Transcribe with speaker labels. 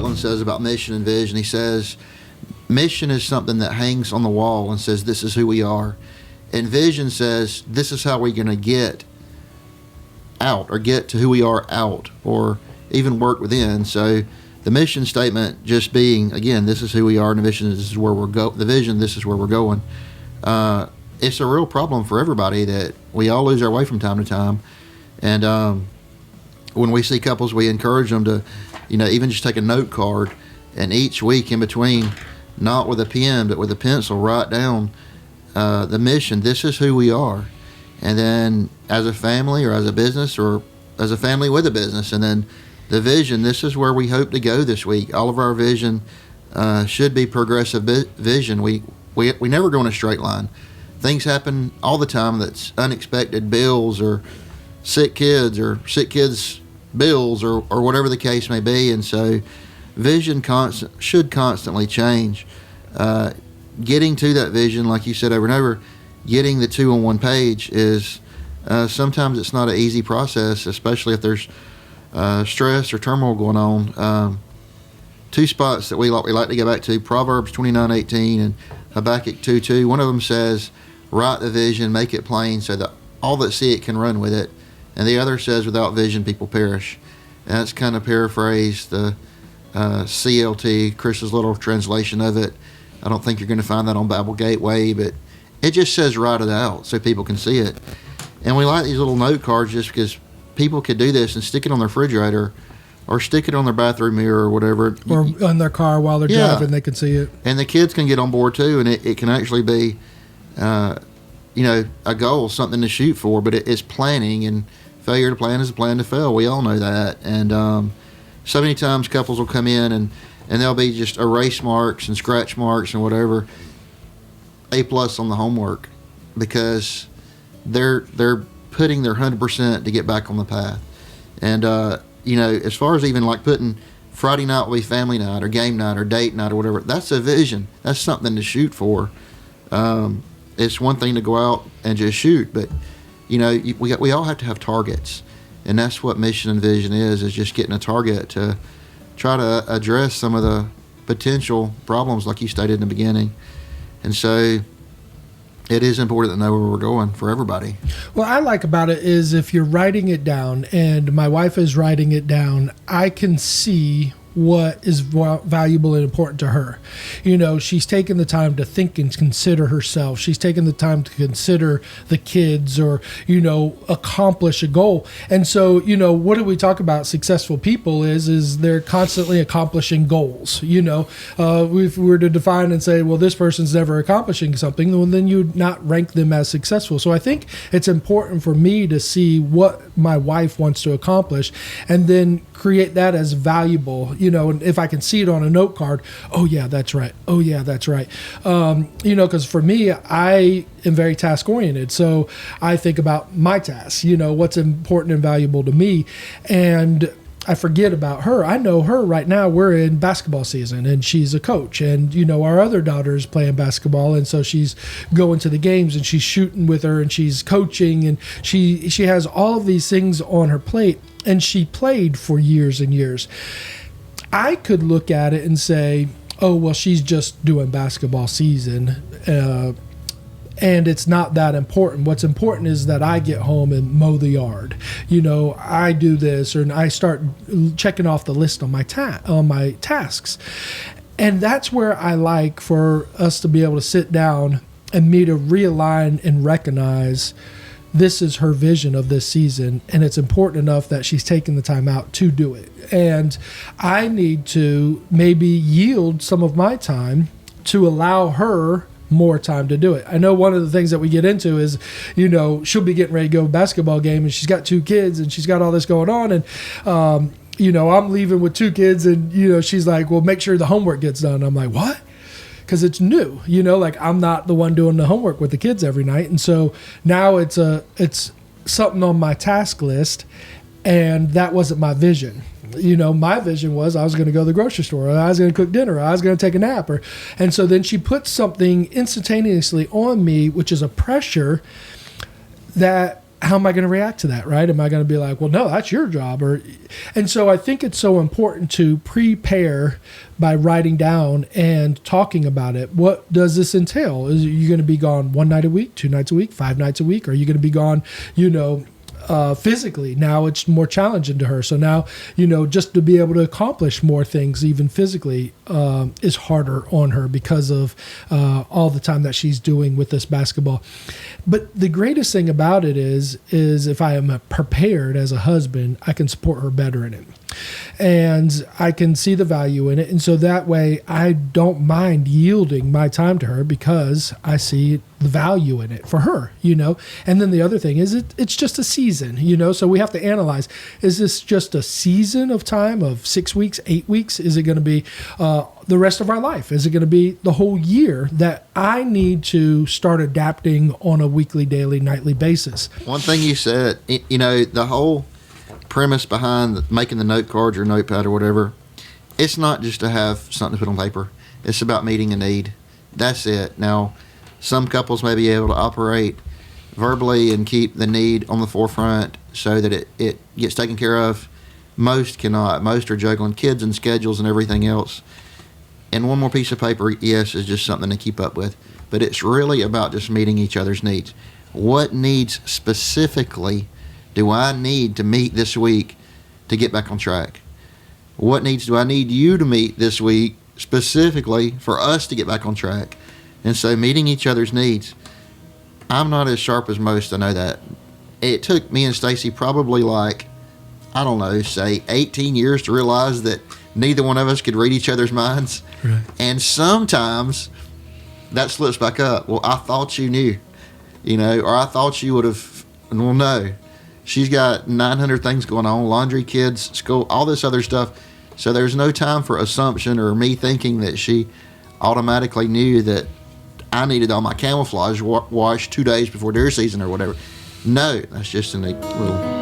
Speaker 1: Baldwin says about mission and vision. He says, mission is something that hangs on the wall and says, this is who we are. And vision says, this is how we're going to get out, or get to who we are out, or even work within. So the mission statement just being, again, this is who we are, and the vision, this is where we're going. The vision, this is where we're going. It's a real problem for everybody that we all lose our way from time to time. And when we see couples, we encourage them to, even just take a note card, and each week in between, not with a pen, but with a pencil, write down the mission. This is who we are. And then as a family, or as a business, or as a family with a business, and then the vision, this is where we hope to go this week. All of our vision should be progressive vision. We never go in a straight line. Things happen all the time that's unexpected, bills, or sick kids bills, or whatever the case may be. And so vision should constantly change. Getting to that vision, like you said over and over, getting the two on one page is sometimes it's not an easy process, especially if there's stress or turmoil going on. Two spots that we like to go back to: Proverbs 29:18 and Habakkuk 2:2. One of them says, write the vision, make it plain, so that all that see it can run with it. And the other says, without vision, people perish. And that's kind of paraphrased the CLT, Chris's little translation of it. I don't think you're going to find that on Bible Gateway, but it just says write it out so people can see it. And we like these little note cards just because people could do this and stick it on their refrigerator, or stick it on their bathroom mirror, or whatever.
Speaker 2: Or on their car while they're driving, they can see it.
Speaker 1: And the kids can get on board too, and it can actually be, a goal, something to shoot for, but it's planning, and failure to plan is a plan to fail. We all know that. And so many times couples will come in and there'll be just erase marks and scratch marks and whatever, A+ on the homework, because they're putting their 100% to get back on the path. And as far as even like putting Friday night will be family night, or game night, or date night, or whatever, that's a vision. That's something to shoot for. It's one thing to go out and just shoot, but we all have to have targets, and that's what mission and vision is just getting a target to try to address some of the potential problems, like you stated in the beginning. And so it is important to know where we're going for everybody.
Speaker 2: What I like about it is if you're writing it down, and my wife is writing it down, I can see what is valuable and important to her. She's taken the time to think and consider herself. She's taken the time to consider the kids, or, accomplish a goal. And so, what do we talk about successful people is they're constantly accomplishing goals. If we were to define and say, well, this person's never accomplishing something, well, then you'd not rank them as successful. So I think it's important for me to see what my wife wants to accomplish, and then create that as valuable, and if I can see it on a note card, oh yeah, that's right. Oh yeah, that's right. Because for me, I am very task oriented. So I think about my tasks, what's important and valuable to me. And I forget about her. I know her right now. We're in basketball season, and she's a coach, and our other daughter is playing basketball, and so she's going to the games, and she's shooting with her, and she's coaching, and she has all of these things on her plate, and she played for years and years. I could look at it and say, oh, well, she's just doing basketball season, and it's not that important. What's important is that I get home and mow the yard. I do this, and I start checking off the list on my tasks. And that's where I like for us to be able to sit down and me to realign and recognize this is her vision of this season, and it's important enough that she's taking the time out to do it. And I need to maybe yield some of my time to allow her more time to do it. I know one of the things that we get into is, she'll be getting ready to go to a basketball game, and she's got 2 kids, and she's got all this going on, and I'm leaving with 2 kids, and she's like, well, make sure the homework gets done. I'm like, what? Because it's new, I'm not the one doing the homework with the kids every night. And so now it's something on my task list, and that wasn't my vision. My vision was I was going to go to the grocery store, or I was going to cook dinner, or I was going to take a nap. And so then she put something instantaneously on me, which is a pressure that how am I going to react to that, right? Am I going to be like, well, no, that's your job? And so I think it's so important to prepare by writing down and talking about it. What does this entail? Is you going to be gone 1 night a week, 2 nights a week, 5 nights a week? Are you going to be gone, physically? Now it's more challenging to her. So now, just to be able to accomplish more things, even physically, is harder on her because of all the time that she's doing with this basketball. But the greatest thing about it is if I am prepared as a husband, I can support her better in it. And I can see the value in it. And so that way I don't mind yielding my time to her because I see the value in it for her, And then the other thing is it's just a season, So we have to analyze, is this just a season of time of 6 weeks, 8 weeks? Is it going to be the rest of our life? Is it going to be the whole year that I need to start adapting on a weekly, daily, nightly basis?
Speaker 1: One thing you said, the whole premise behind making the note cards or notepad or whatever, it's not just to have something to put on paper. It's about meeting a need. That's it. Now, some couples may be able to operate verbally and keep the need on the forefront so that it gets taken care of. Most cannot. Most are juggling kids and schedules and everything else. And one more piece of paper, yes, is just something to keep up with. But it's really about just meeting each other's needs. What needs specifically do I need to meet this week to get back on track? What needs do I need you to meet this week specifically for us to get back on track? And so meeting each other's needs. I'm not as sharp as most, I know that. It took me and Stacy probably say 18 years to realize that neither one of us could read each other's minds.
Speaker 2: Right.
Speaker 1: And sometimes that slips back up. Well, I thought you knew, or I thought you would have. Well, no. She's got 900 things going on, laundry, kids, school, all this other stuff. So there's no time for assumption or me thinking that she automatically knew that I needed all my camouflage washed 2 days before deer season or whatever. No, that's just a neat little